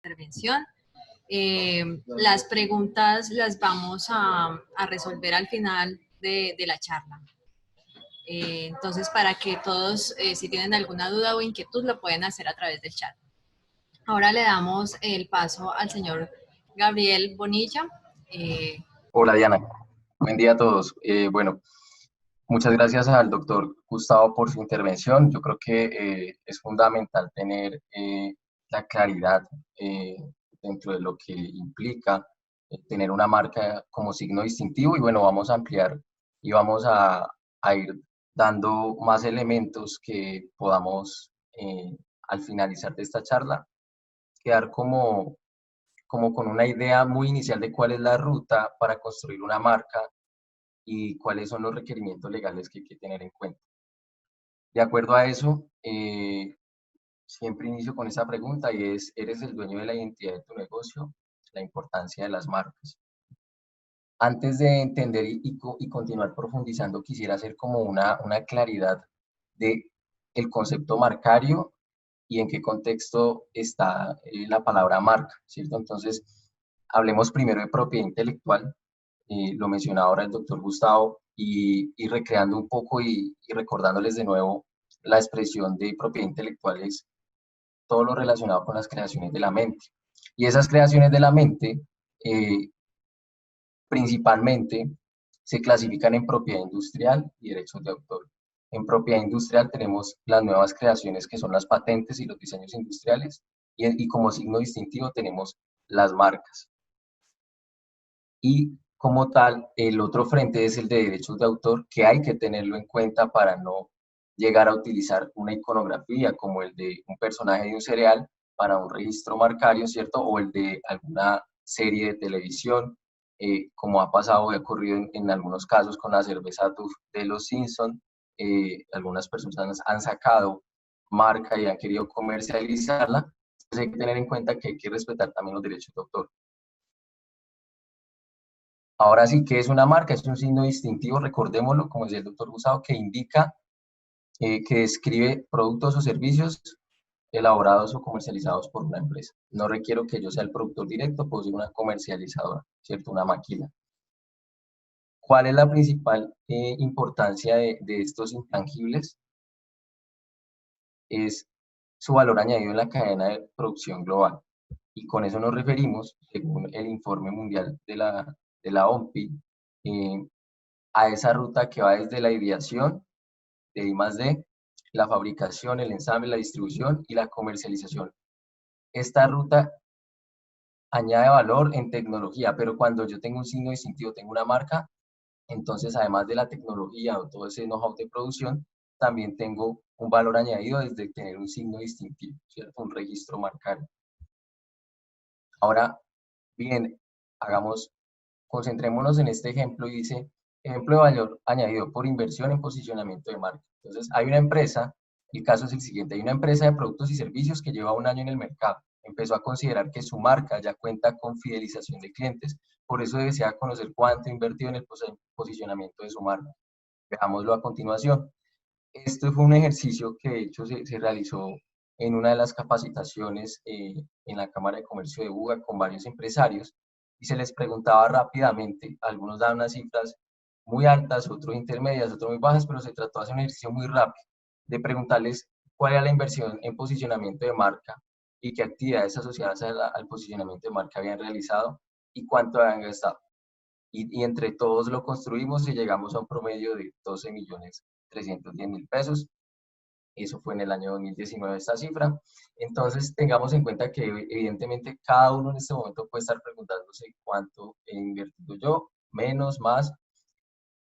intervención. Las preguntas las vamos a resolver al final de la charla. Entonces, para que todos, si tienen alguna duda o inquietud, lo pueden hacer a través del chat. Ahora le damos el paso al señor Gabriel Bonilla. Hola Diana, buen día a todos. Bueno, muchas gracias al doctor Gustavo por su intervención. Yo creo que es fundamental tener la claridad dentro de lo que implica tener una marca como signo distintivo, y bueno, vamos a ampliar y vamos a ir dando más elementos que podamos al finalizar de esta charla quedar como con una idea muy inicial de cuál es la ruta para construir una marca y cuáles son los requerimientos legales que hay que tener en cuenta. De acuerdo a eso, siempre inicio con esa pregunta y es, ¿eres el dueño de la identidad de tu negocio? La importancia de las marcas. Antes de entender y continuar profundizando, quisiera hacer como una claridad de el concepto marcario y en qué contexto está la palabra marca, ¿cierto? Entonces, hablemos primero de propiedad intelectual, lo mencionaba ahora el doctor Gustavo, y recreando un poco y recordándoles de nuevo la expresión de propiedad intelectual es todo lo relacionado con las creaciones de la mente. Y esas creaciones de la mente, principalmente, se clasifican en propiedad industrial y derechos de autor. En propiedad industrial tenemos las nuevas creaciones que son las patentes y los diseños industriales, y como signo distintivo tenemos las marcas. Y como tal, el otro frente es el de derechos de autor, que hay que tenerlo en cuenta para no llegar a utilizar una iconografía como el de un personaje de un cereal para un registro marcario, ¿cierto? O el de alguna serie de televisión, como ha pasado y ha ocurrido en algunos casos con la cerveza Duff de los Simpson. Algunas personas han sacado marca y han querido comercializarla. Entonces hay que tener en cuenta que hay que respetar también los derechos de autor. Ahora sí, ¿qué es una marca? Es un signo distintivo, recordémoslo, como decía el doctor Gustavo, que indica, que describe productos o servicios elaborados o comercializados por una empresa. No requiero que yo sea el productor directo, puedo ser una comercializadora, ¿cierto? Una máquina. ¿Cuál es la principal importancia de estos intangibles? Es su valor añadido en la cadena de producción global. Y con eso nos referimos, según el informe mundial de la OMPI, a esa ruta que va desde la ideación de I+D, la fabricación, el ensamble, la distribución y la comercialización. Esta ruta añade valor en tecnología, pero cuando yo tengo un signo distintivo, tengo una marca, entonces además de la tecnología o todo ese know-how de producción, también tengo un valor añadido desde tener un signo distintivo, ¿cierto? Un registro marcario. Ahora, bien, concentrémonos en este ejemplo y dice, ejemplo de valor añadido por inversión en posicionamiento de marca. Entonces, hay una empresa, el caso es el siguiente, hay una empresa de productos y servicios que lleva un año en el mercado. Empezó a considerar que su marca ya cuenta con fidelización de clientes, por eso desea conocer cuánto ha invertido en el posicionamiento de su marca. Veámoslo a continuación. Esto fue un ejercicio que de hecho se realizó en una de las capacitaciones en la Cámara de Comercio de Buga con varios empresarios, y se les preguntaba rápidamente, algunos daban unas cifras muy altas, otros intermedias, otros muy bajas, pero se trató de hacer un ejercicio muy rápido, de preguntarles cuál era la inversión en posicionamiento de marca y qué actividades asociadas al posicionamiento de marca habían realizado y cuánto habían gastado. Y entre todos lo construimos y llegamos a un promedio de 12.310.000 pesos. Eso fue en el año 2019 esta cifra. Entonces, tengamos en cuenta que evidentemente cada uno en este momento puede estar preguntándose cuánto he invertido yo, menos, más,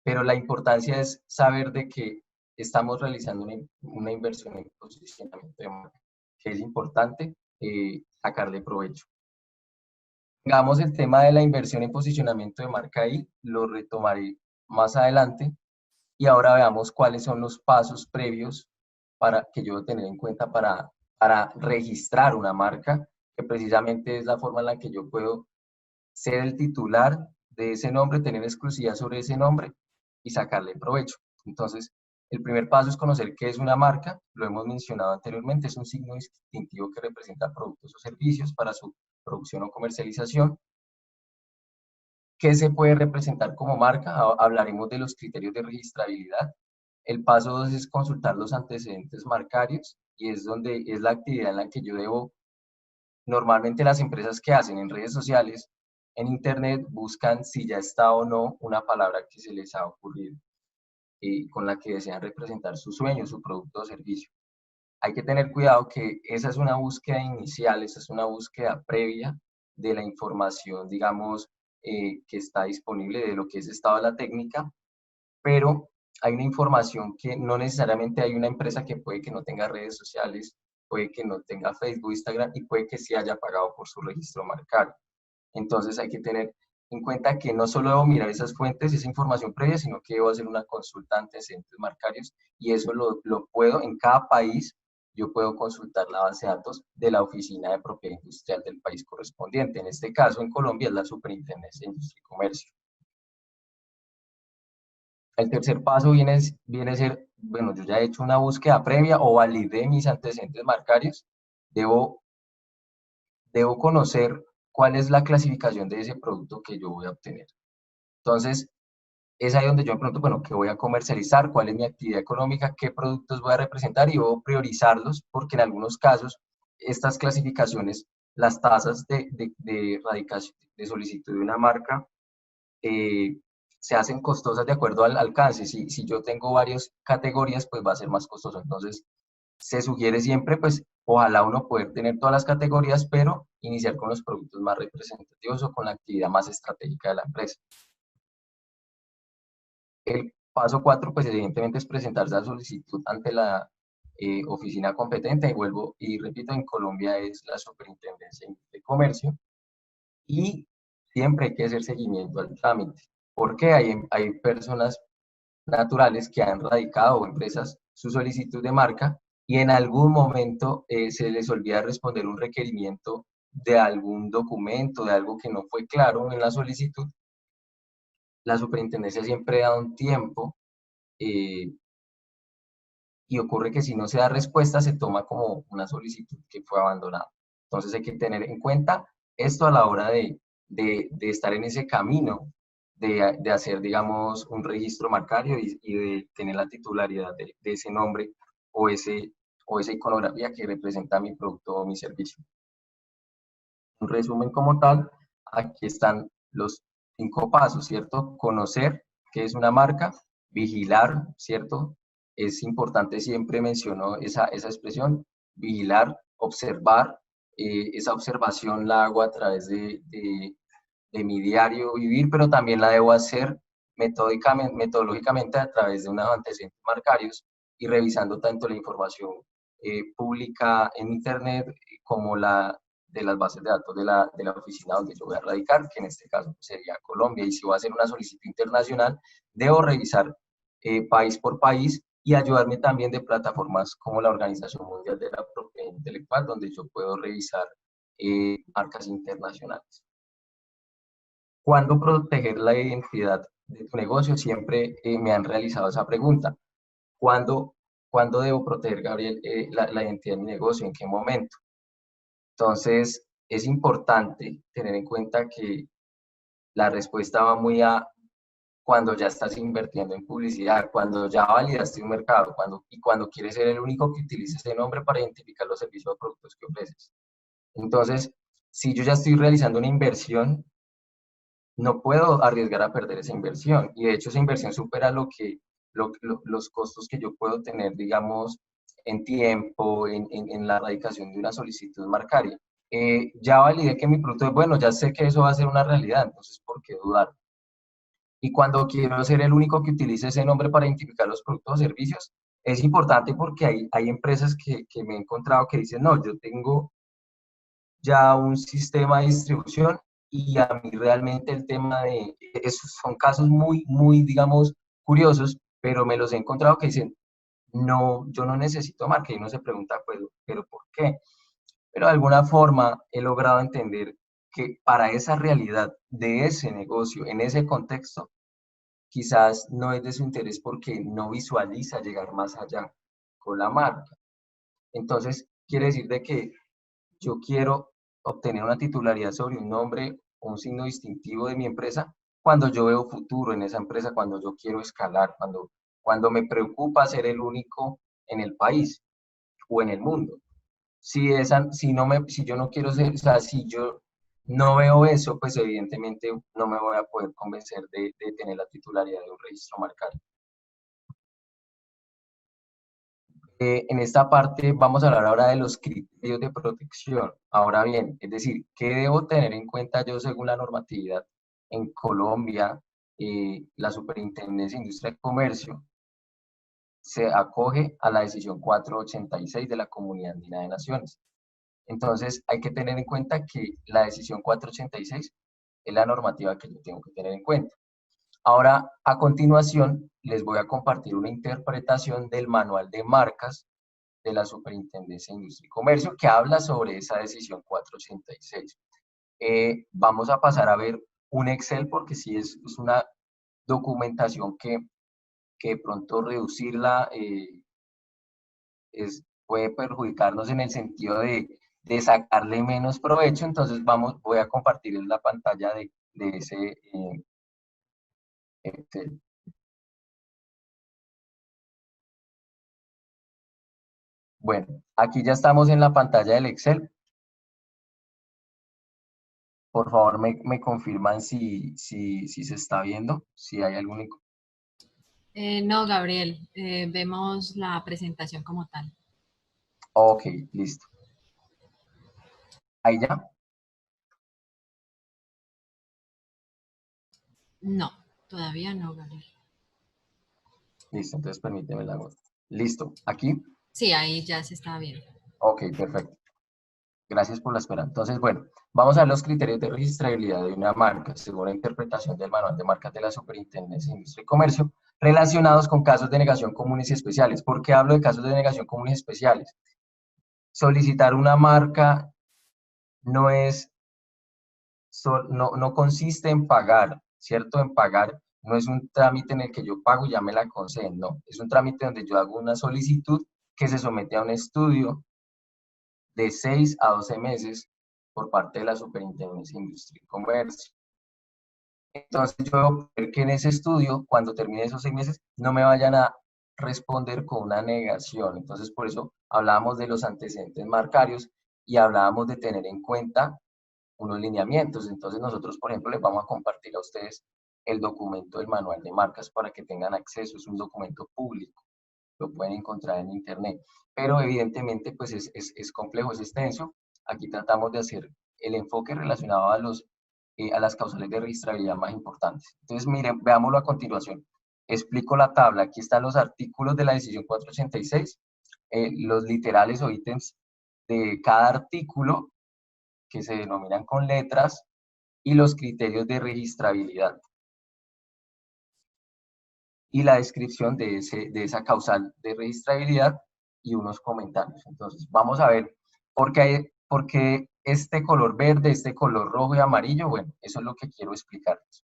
pero la importancia es saber de que estamos realizando una inversión en posicionamiento de marca, que es importante sacarle provecho. Tengamos el tema de la inversión en posicionamiento de marca ahí, lo retomaré más adelante, y ahora veamos cuáles son los pasos previos para que yo debo tener en cuenta para registrar una marca, que precisamente es la forma en la que yo puedo ser el titular de ese nombre, tener exclusividad sobre ese nombre y sacarle provecho. Entonces, el primer paso es conocer qué es una marca, lo hemos mencionado anteriormente, es un signo distintivo que representa productos o servicios para su producción o comercialización. ¿Qué se puede representar como marca? Hablaremos de los criterios de registrabilidad. El paso 2 es consultar los antecedentes marcarios y es donde es la actividad en la que yo debo, normalmente las empresas que hacen en redes sociales, en internet, buscan si ya está o no una palabra que se les ha ocurrido y con la que desean representar su sueño, su producto o servicio. Hay que tener cuidado que esa es una búsqueda inicial, esa es una búsqueda previa de la información, digamos, que está disponible de lo que es estado de la técnica, pero hay una información que no necesariamente hay una empresa que puede que no tenga redes sociales, puede que no tenga Facebook, Instagram y puede que sí haya pagado por su registro marcario. Entonces hay que tener en cuenta que no solo debo mirar esas fuentes, esa información previa, sino que debo hacer una consulta ante antecedentes marcarios y eso lo puedo en cada país. Yo puedo consultar la base de datos de la Oficina de Propiedad Industrial del país correspondiente. En este caso, en Colombia, es la Superintendencia de Industria y Comercio. El tercer paso viene a ser, bueno, yo ya he hecho una búsqueda previa o validé mis antecedentes marcarios. Debo conocer cuál es la clasificación de ese producto que yo voy a obtener. Entonces, es ahí donde yo me pregunto, bueno, ¿qué voy a comercializar? ¿Cuál es mi actividad económica? ¿Qué productos voy a representar? Y debo priorizarlos porque en algunos casos estas clasificaciones, las tasas de radicación, de solicitud de una marca, se hacen costosas de acuerdo al alcance. Si yo tengo varias categorías, pues va a ser más costoso. Entonces, se sugiere siempre, pues, ojalá uno poder tener todas las categorías, pero iniciar con los productos más representativos o con la actividad más estratégica de la empresa. El paso 4, pues evidentemente es presentarse la solicitud ante la oficina competente, y vuelvo y repito, en Colombia es la Superintendencia de Comercio, y siempre hay que hacer seguimiento al trámite, porque hay personas naturales que han radicado o empresas su solicitud de marca y en algún momento se les olvida responder un requerimiento de algún documento, de algo que no fue claro en la solicitud. La superintendencia siempre da un tiempo eh, y ocurre que si no se da respuesta se toma como una solicitud que fue abandonada. Entonces hay que tener en cuenta esto a la hora de estar en ese camino de hacer, digamos, un registro marcario y de tener la titularidad de ese nombre o, o esa iconografía que representa mi producto o mi servicio. Un resumen como tal, aquí están los 5 pasos, ¿cierto? Conocer qué es una marca, vigilar, ¿cierto? Es importante, siempre menciono esa expresión, vigilar, observar. Esa observación la hago a través de mi diario vivir, pero también la debo hacer metodológicamente a través de unos antecedentes marcarios y revisando tanto la información pública en Internet como la de las bases de datos de la oficina donde yo voy a radicar, que en este caso sería Colombia. Y si voy a hacer una solicitud internacional, debo revisar país por país y ayudarme también de plataformas como la Organización Mundial de la Propiedad Intelectual, donde yo puedo revisar marcas internacionales. ¿Cuándo proteger la identidad de tu negocio? Siempre me han realizado esa pregunta. ¿Cuándo, ¿cuándo debo proteger, Gabriel, la identidad de mi negocio? ¿En qué momento? Entonces, es importante tener en cuenta que la respuesta va muy a cuando ya estás invirtiendo en publicidad, cuando ya validaste un mercado, cuando quieres ser el único que utilice ese nombre para identificar los servicios o productos que ofreces. Entonces, si yo ya estoy realizando una inversión, no puedo arriesgar a perder esa inversión. Y de hecho esa inversión supera los costos que yo puedo tener, digamos, en tiempo, en la radicación de una solicitud marcaria. Ya validé que mi producto es bueno, ya sé que eso va a ser una realidad, entonces, ¿por qué dudar? Y cuando quiero ser el único que utilice ese nombre para identificar los productos o servicios, es importante porque hay empresas que me he encontrado que dicen, no, yo tengo ya un sistema de distribución y a mí realmente el tema de, esos son casos muy, digamos, curiosos, pero me los he encontrado que dicen, no, yo no necesito marca y uno se pregunta, pues, pero ¿por qué? Pero de alguna forma he logrado entender que para esa realidad de ese negocio, en ese contexto, quizás no es de su interés porque no visualiza llegar más allá con la marca. Entonces, quiere decir de que yo quiero obtener una titularidad sobre un nombre o un signo distintivo de mi empresa cuando yo veo futuro en esa empresa, cuando yo quiero escalar, cuando me preocupa ser el único en el país o en el mundo. Si yo no quiero ser, o sea, si yo no veo eso, pues evidentemente no me voy a poder convencer de tener la titularidad de un registro marcario. En esta parte vamos a hablar ahora de los criterios de protección. Ahora bien, es decir, ¿qué debo tener en cuenta yo según la normatividad en Colombia? La Superintendencia de Industria y Comercio se acoge a la decisión 486 de la Comunidad Andina de Naciones. Entonces, hay que tener en cuenta que la decisión 486 es la normativa que yo tengo que tener en cuenta. Ahora, a continuación, les voy a compartir una interpretación del manual de marcas de la Superintendencia de Industria y Comercio que habla sobre esa decisión 486. Vamos a pasar a ver un Excel porque sí es una documentación que de pronto reducirla puede perjudicarnos en el sentido de sacarle menos provecho. Entonces voy a compartir en la pantalla de ese Excel. Bueno, aquí ya estamos en la pantalla del Excel. Por favor, me confirman si se está viendo, si hay algún... No, Gabriel, vemos la presentación como tal. Ok, listo. Ahí ya. No, todavía no, Gabriel. Listo, entonces permíteme la voz. Listo, aquí. Sí, ahí ya se está viendo. Ok, perfecto. Gracias por la espera. Entonces, bueno, vamos a ver los criterios de registrabilidad de una marca, según la interpretación del manual de marcas de la Superintendencia de Industria y Comercio, relacionados con casos de negación comunes y especiales. ¿Por qué hablo de casos de negación comunes y especiales? Solicitar una marca no es, no consiste en pagar, ¿cierto? En pagar no es un trámite en el que yo pago y ya me la conceden, no. Es un trámite donde yo hago una solicitud que se somete a un estudio de 6 a 12 meses por parte de la Superintendencia de Industria y Comercio. Entonces yo debo ver que en ese estudio, cuando termine esos 6 meses, no me vayan a responder con una negación. Entonces por eso hablábamos de los antecedentes marcarios y hablábamos de tener en cuenta unos lineamientos. Entonces nosotros, por ejemplo, les vamos a compartir a ustedes el documento del manual de marcas para que tengan acceso. Es un documento público, lo pueden encontrar en internet. Pero evidentemente pues es complejo, es extenso. Aquí tratamos de hacer el enfoque relacionado a las causales de registrabilidad más importantes. Entonces miren, veámoslo a continuación. Explico la tabla. Aquí están los artículos de la decisión 486, los literales o ítems de cada artículo que se denominan con letras y los criterios de registrabilidad y la descripción de esa causal de registrabilidad y unos comentarios. Entonces, vamos a ver por qué este color verde, este color rojo y amarillo. Bueno, eso es lo que quiero explicarles.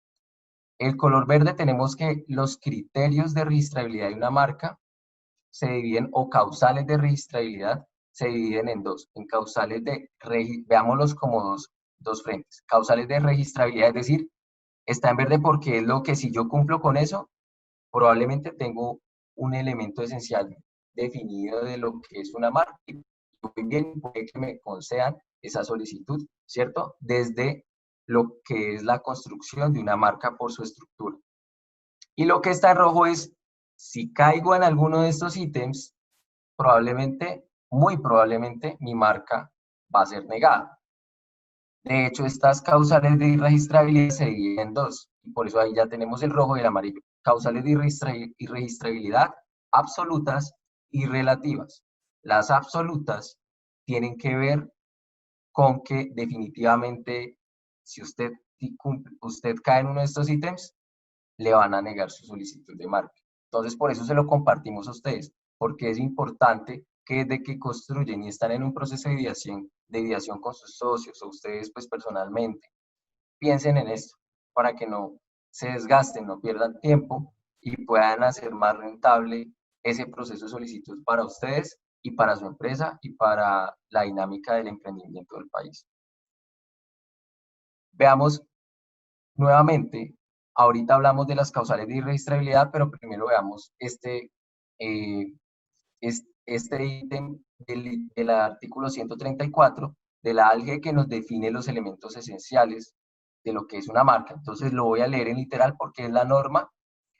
El color verde tenemos que los criterios de registrabilidad de una marca se dividen, o causales de registrabilidad, se dividen en dos. En causales veámoslos como dos frentes. Causales de registrabilidad, es decir, está en verde porque es lo que si yo cumplo con eso, probablemente tengo un elemento esencial definido de lo que es una marca. Y muy bien, puede que me concedan esa solicitud, ¿cierto? Desde lo que es la construcción de una marca por su estructura. Y lo que está en rojo es, si caigo en alguno de estos ítems, probablemente, muy probablemente, mi marca va a ser negada. De hecho, estas causales de irregistrabilidad se dividen en dos, y por eso ahí ya tenemos el rojo y el amarillo. Causales de irregistrabilidad absolutas y relativas. Las absolutas tienen que ver con que definitivamente, si usted cae en uno de estos ítems, le van a negar su solicitud de marca. Entonces, por eso se lo compartimos a ustedes, porque es importante que desde que construyen y están en un proceso de ideación con sus socios o ustedes pues personalmente, piensen en esto para que no se desgasten, no pierdan tiempo y puedan hacer más rentable ese proceso de solicitud para ustedes y para su empresa y para la dinámica del emprendimiento del país. Veamos nuevamente, ahorita hablamos de las causales de irregistrabilidad, pero primero veamos eh, este ítem del artículo 134 de la ALGE que nos define los elementos esenciales de lo que es una marca. Entonces lo voy a leer en literal porque es la norma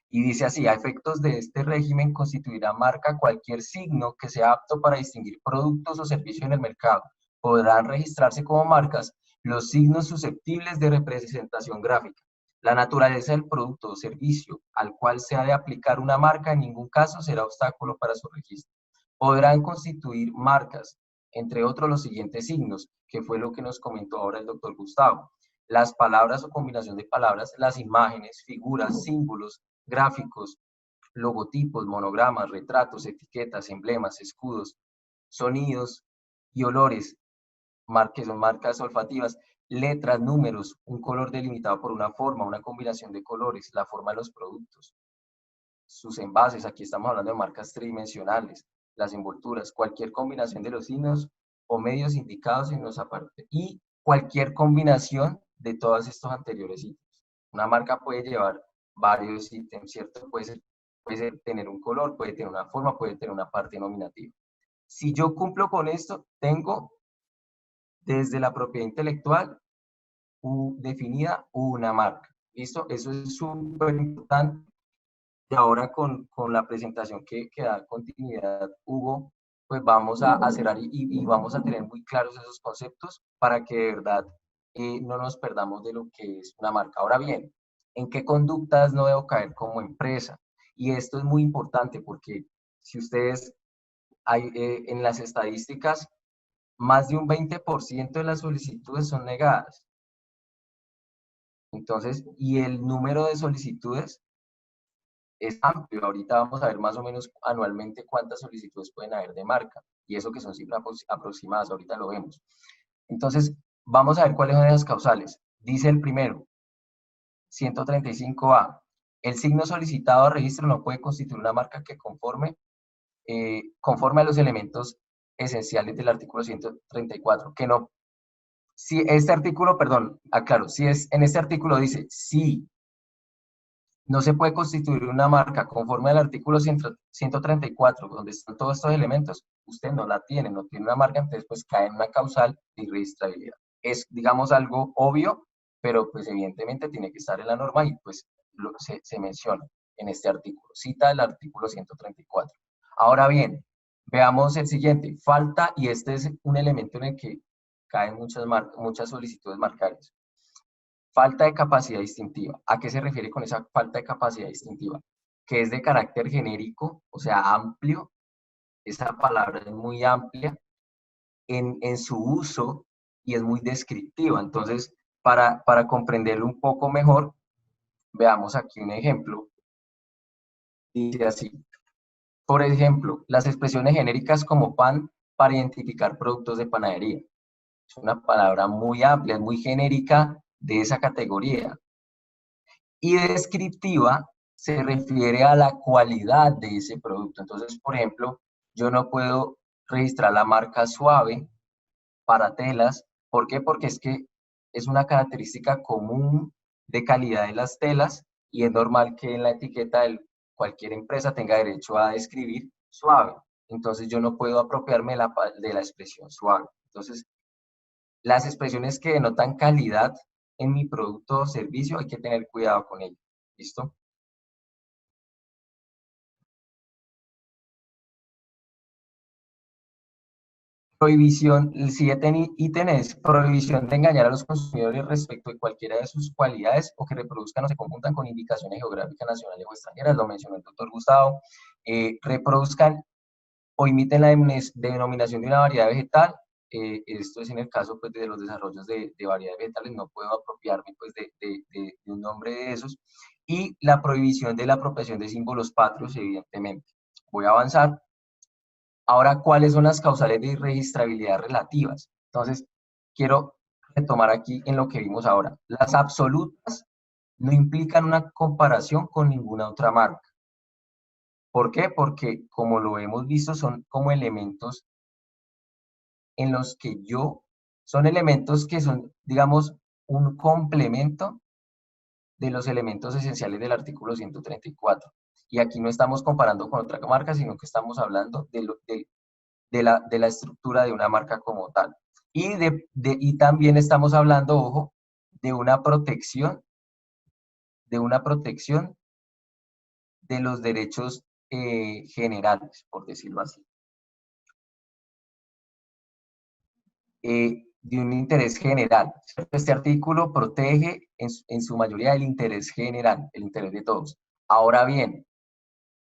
y dice así: a efectos de este régimen constituirá marca cualquier signo que sea apto para distinguir productos o servicios en el mercado. Podrán registrarse como marcas los signos susceptibles de representación gráfica. La naturaleza del producto o servicio al cual se ha de aplicar una marca en ningún caso será obstáculo para su registro. Podrán constituir marcas, entre otros, los siguientes signos, que fue lo que nos comentó ahora el doctor Gustavo: las palabras o combinación de palabras, las imágenes, figuras, símbolos, gráficos, logotipos, monogramas, retratos, etiquetas, emblemas, escudos, sonidos y olores, que son marcas olfativas, letras, números, un color delimitado por una forma, una combinación de colores, la forma de los productos, sus envases, aquí estamos hablando de marcas tridimensionales, las envolturas, cualquier combinación de los signos o medios indicados en los apartes y cualquier combinación de todos estos anteriores ítems. Una marca puede llevar varios ítems, ¿cierto? Puede tener un color, puede tener una forma, puede tener una parte nominativa. Si yo cumplo con esto, tengo desde la propiedad intelectual definida una marca. ¿Listo? Eso es súper importante. Y ahora con la presentación que da continuidad Hugo, pues vamos a cerrar y vamos a tener muy claros esos conceptos para que de verdad no nos perdamos de lo que es una marca. Ahora bien, ¿en qué conductas no debo caer como empresa? Y esto es muy importante porque si ustedes, en las estadísticas, más de un 20% de las solicitudes son negadas. Entonces, y el número de solicitudes es amplio. Ahorita vamos a ver más o menos anualmente cuántas solicitudes pueden haber de marca. Y eso que son cifras aproximadas, ahorita lo vemos. Entonces, vamos a ver cuáles son esas causales. Dice el primero, 135A. El signo solicitado a registro no puede constituir una marca que conforme a los elementos esenciales del artículo 134. Que no, si este artículo, perdón, aclaro, si es, en este artículo dice, sí, no se puede constituir una marca conforme al artículo 134, donde están todos estos elementos, usted no la tiene, no tiene una marca, entonces pues cae en una causal de irregistrabilidad. Es, digamos, algo obvio, pero pues evidentemente tiene que estar en la norma y pues se menciona en este artículo, cita el artículo 134. Ahora bien, veamos el siguiente, falta, y este es un elemento en el que caen muchas solicitudes marcarias. Falta de capacidad distintiva. ¿A qué se refiere con esa falta de capacidad distintiva? Que es de carácter genérico, o sea, amplio. Esa palabra es muy amplia en su uso y es muy descriptiva. Entonces, para comprenderlo un poco mejor, veamos aquí un ejemplo. Dice así. Por ejemplo, las expresiones genéricas como pan para identificar productos de panadería. Es una palabra muy amplia, es muy genérica de esa categoría. Y descriptiva se refiere a la cualidad de ese producto. Entonces, por ejemplo, yo no puedo registrar la marca Suave para telas. ¿Por qué? Porque es que es una característica común de calidad de las telas y es normal que en la etiqueta de cualquier empresa tenga derecho a describir suave. Entonces, yo no puedo apropiarme de la expresión suave. Entonces, las expresiones que denotan calidad en mi producto o servicio hay que tener cuidado con ello. ¿Listo? Prohibición, el siguiente ítem es prohibición de engañar a los consumidores respecto de cualquiera de sus cualidades o que reproduzcan o se conjuntan con indicaciones geográficas nacionales o extranjeras, lo mencionó el doctor Gustavo. Reproduzcan o imiten la denominación de una variedad vegetal. Esto es en el caso pues, de los desarrollos de variedades vegetales, no puedo apropiarme pues, de un nombre de esos. Y la prohibición de la apropiación de símbolos patrios, evidentemente. Voy a avanzar. Ahora, ¿cuáles son las causales de irregistrabilidad relativas? Entonces, quiero retomar aquí en lo que vimos ahora. Las absolutas no implican una comparación con ninguna otra marca. ¿Por qué? Porque, como lo hemos visto, son como elementos en los que son elementos que son, digamos, un complemento de los elementos esenciales del artículo 134. Y aquí no estamos comparando con otra marca, sino que estamos hablando de la estructura de una marca como tal. Y también estamos hablando, ojo, de una protección de los derechos generales, por decirlo así. De un interés general. Este artículo protege en su mayoría el interés general, el interés de todos. Ahora bien,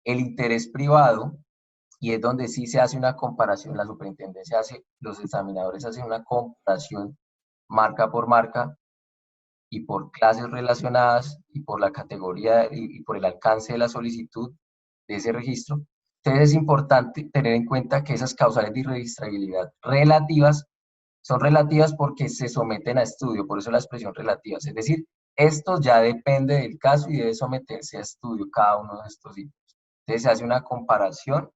el interés privado, y es donde sí se hace una comparación, la superintendencia hace, los examinadores hacen una comparación marca por marca y por clases relacionadas y por la categoría y por el alcance de la solicitud de ese registro. Entonces es importante tener en cuenta que esas causales de irregistrabilidad relativas son relativas porque se someten a estudio, por eso la expresión relativas. Es decir, esto ya depende del caso y debe someterse a estudio cada uno de estos ítems. Entonces se hace una comparación,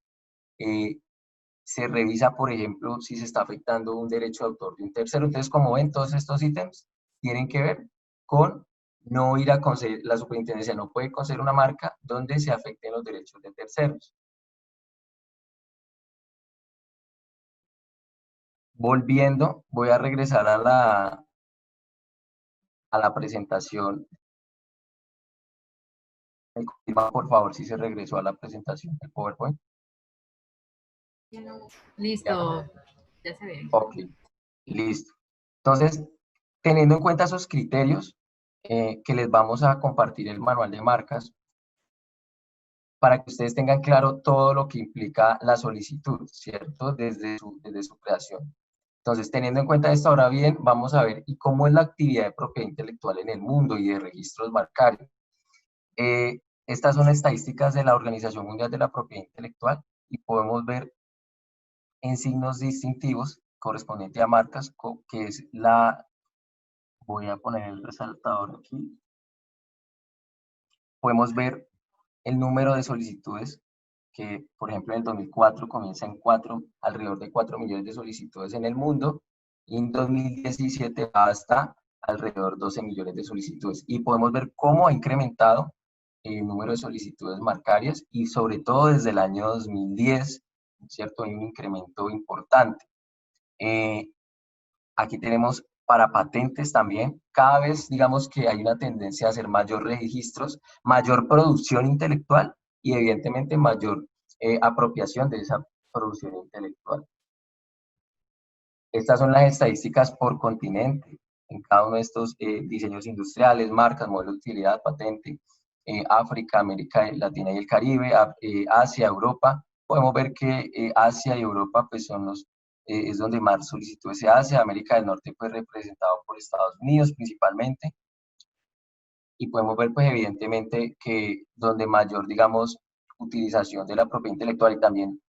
se revisa, por ejemplo, si se está afectando un derecho de autor de un tercero. Entonces, como ven, todos estos ítems tienen que ver con no ir a conceder, la superintendencia no puede conceder una marca donde se afecten los derechos de terceros. Volviendo, voy a regresar a la presentación. ¿Me confirma, por favor, si se regresó a la presentación del PowerPoint? Listo, ya se ve. Ok, listo. Entonces, teniendo en cuenta esos criterios, que les vamos a compartir el manual de marcas, para que ustedes tengan claro todo lo que implica la solicitud, ¿cierto? Desde su creación. Entonces, teniendo en cuenta esto, ahora bien, vamos a ver y cómo es la actividad de propiedad intelectual en el mundo y de registros marcarios. Estas son estadísticas de la Organización Mundial de la Propiedad Intelectual y podemos ver en signos distintivos correspondiente a marcas, que es voy a poner el resaltador aquí, podemos ver el número de solicitudes que, por ejemplo, en el 2004 comienza en alrededor de 4 millones de solicitudes en el mundo, y en 2017 va hasta alrededor de 12 millones de solicitudes. Y podemos ver cómo ha incrementado el número de solicitudes marcarias y sobre todo desde el año 2010, ¿cierto? Hay un incremento importante. Aquí tenemos para patentes también, cada vez digamos que hay una tendencia a hacer mayor registros, mayor producción intelectual y evidentemente mayor apropiación de esa producción intelectual. Estas son las estadísticas por continente, en cada uno de estos diseños industriales, marcas, modelos de utilidad, patente, África, América Latina y el Caribe, Asia, Europa. Podemos ver que Asia y Europa pues son es donde más solicitudes se hace, América del Norte pues representado por Estados Unidos principalmente, y podemos ver pues evidentemente que donde mayor, digamos, utilización de la propiedad intelectual y también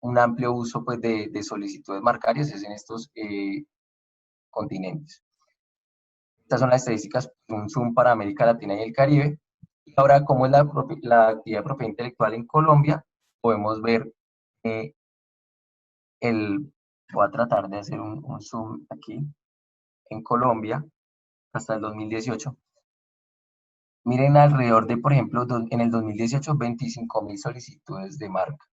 un amplio uso pues, de solicitudes marcarias es en estos continentes. Estas son las estadísticas, un zoom para América Latina y el Caribe. Y ahora, ¿cómo es la actividad de propiedad intelectual en Colombia? Podemos ver voy a tratar de hacer un zoom aquí, en Colombia, hasta el 2018. Miren alrededor de, por ejemplo, en el 2018, 25.000 solicitudes de marca.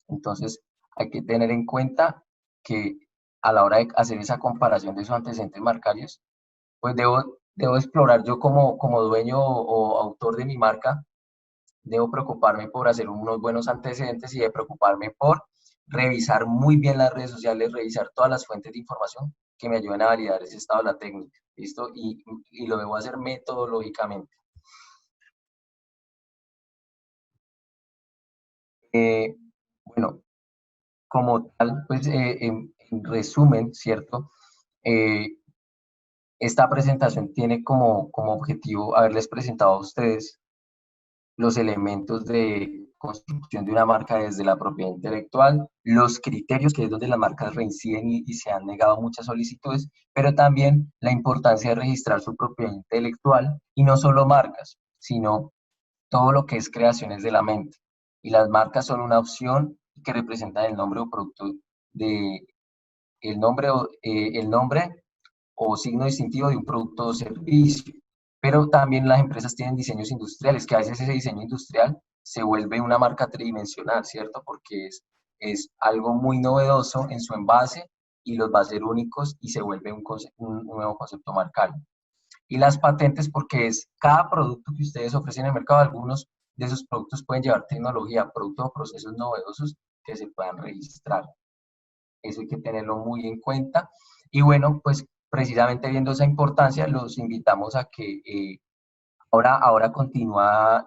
Entonces, hay que tener en cuenta que a la hora de hacer esa comparación de esos antecedentes marcarios, pues debo explorar yo como dueño o autor de mi marca, debo preocuparme por hacer unos buenos antecedentes y de preocuparme por revisar muy bien las redes sociales, revisar todas las fuentes de información que me ayuden a validar ese estado de la técnica, ¿listo? Y lo debo hacer metodológicamente. Bueno, como tal, pues en resumen, ¿cierto? Esta presentación tiene como objetivo haberles presentado a ustedes los elementos de construcción de una marca desde la propiedad intelectual, los criterios que es donde las marcas reinciden y se han negado muchas solicitudes, pero también la importancia de registrar su propiedad intelectual y no solo marcas, sino todo lo que es creaciones de la mente. Y las marcas son una opción que representan el nombre o producto de el nombre o signo distintivo de un producto o servicio. Pero también las empresas tienen diseños industriales, que a veces ese diseño industrial se vuelve una marca tridimensional, ¿cierto? Porque es algo muy novedoso en su envase y los va a ser únicos y se vuelve un nuevo concepto marcal. Y las patentes, porque es cada producto que ustedes ofrecen en el mercado, algunos de esos productos pueden llevar tecnología, productos o procesos novedosos que se puedan registrar. Eso hay que tenerlo muy en cuenta. Y bueno, pues precisamente viendo esa importancia, los invitamos a que ahora continúa